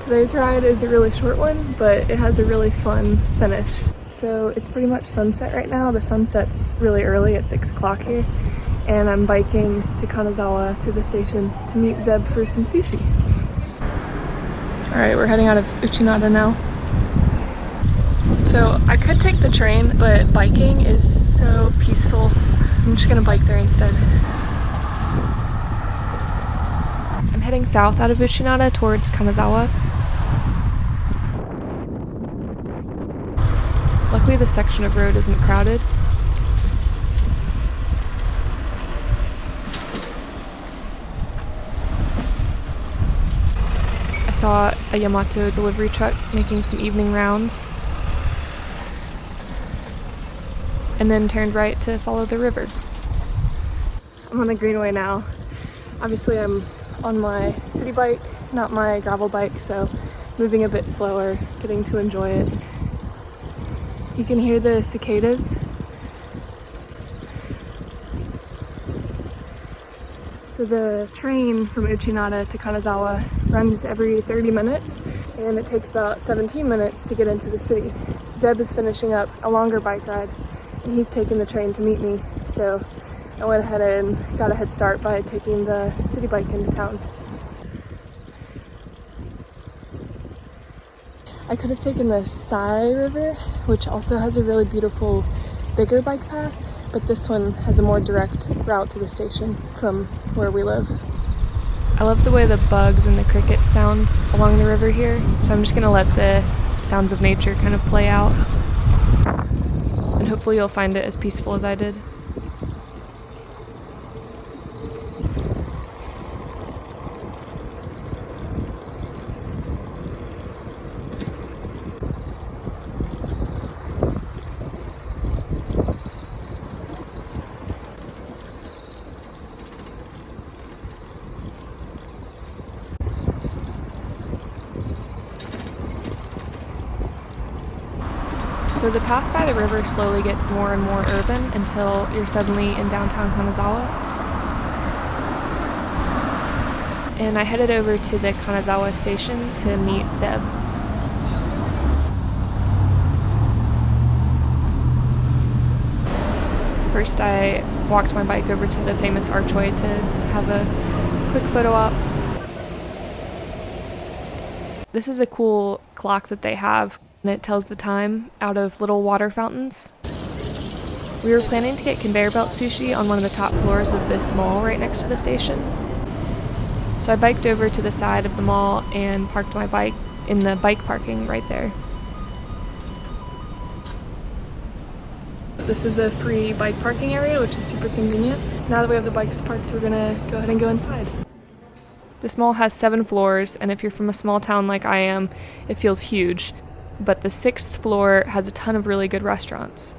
Today's ride is a really short one, but it has a really fun finish. So it's pretty much sunset right now. The sun sets really early at 6 o'clock here, and I'm biking to Kanazawa to the station to meet Zeb for some sushi. Alright, we're heading out of Uchinada now. So I could take the train, but biking is so peaceful. I'm just gonna bike there instead. I'm heading south out of Uchinada towards Kanazawa. Luckily this section of road isn't crowded. I saw a Yamato delivery truck making some evening rounds, and then turned right to follow the river. I'm on the greenway now. Obviously I'm on my city bike, not my gravel bike, so moving a bit slower, getting to enjoy it. You can hear the cicadas. So the train from Uchinada to Kanazawa runs every 30 minutes, and it takes about 17 minutes to get into the city. Zeb is finishing up a longer bike ride, and he's taking the train to meet me, so I went ahead and got a head start by taking the city bike into town. I could have taken the Sai River, which also has a really beautiful, bigger bike path, but this one has a more direct route to the station from where we live. I love the way the bugs and the crickets sound along the river here, so I'm just gonna let the sounds of nature kind of play out. And hopefully you'll find it as peaceful as I did. So the path by the river slowly gets more and more urban until you're suddenly in downtown Kanazawa. And I headed over to the Kanazawa station to meet Zeb. First I walked my bike over to the famous archway to have a quick photo op. This is a cool clock that they have, and it tells the time out of little water fountains. We were planning to get conveyor belt sushi on one of the top floors of this mall right next to the station. So I biked over to the side of the mall and parked my bike in the bike parking right there. This is a free bike parking area, which is super convenient. Now that we have the bikes parked, we're gonna go ahead and go inside. This mall has 7 floors, and if you're from a small town like I am, it feels huge. But the 6th floor has a ton of really good restaurants.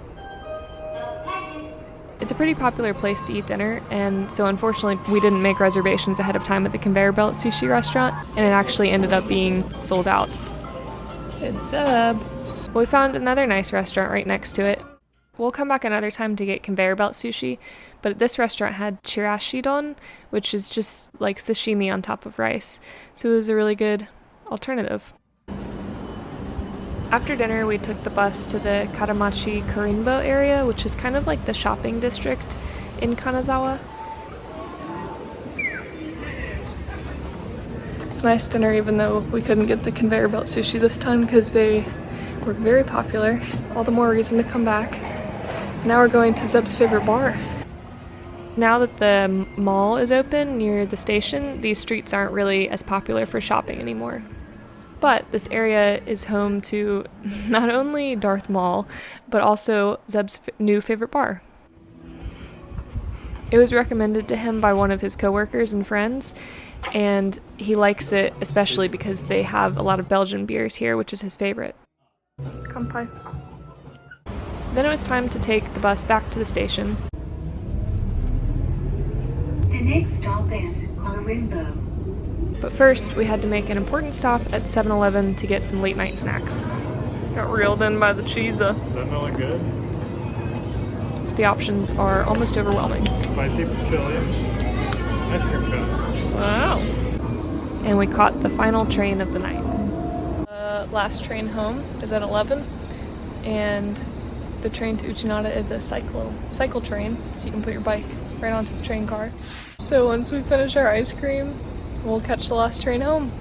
It's a pretty popular place to eat dinner, and so unfortunately we didn't make reservations ahead of time at the conveyor belt sushi restaurant, and it actually ended up being sold out. It's up. But we found another nice restaurant right next to it. We'll come back another time to get conveyor belt sushi, but this restaurant had chirashi don, which is just like sashimi on top of rice, so it was a really good alternative. After dinner, we took the bus to the Karamachi Karinbo area, which is kind of like the shopping district in Kanazawa. It's a nice dinner, even though we couldn't get the conveyor belt sushi this time because they were very popular. All the more reason to come back. Now we're going to Zeb's favorite bar. Now that the mall is open near the station, these streets aren't really as popular for shopping anymore. But this area is home to not only Darth Mall, but also Zeb's new favorite bar. It was recommended to him by one of his coworkers and friends, and he likes it especially because they have a lot of Belgian beers here, which is his favorite. Kanpai. Then it was time to take the bus back to the station. The next stop is Karimbo. But first, we had to make an important stop at 7-Eleven to get some late-night snacks. Got reeled in by the cheese. Does that smell like good? The options are almost overwhelming. Spicy chili. Ice cream cone. Wow. And we caught the final train of the night. the last train home is at 11, and the train to Uchinada is a cycle train, so you can put your bike right onto the train car. So once we finish our ice cream, we'll catch the last train home.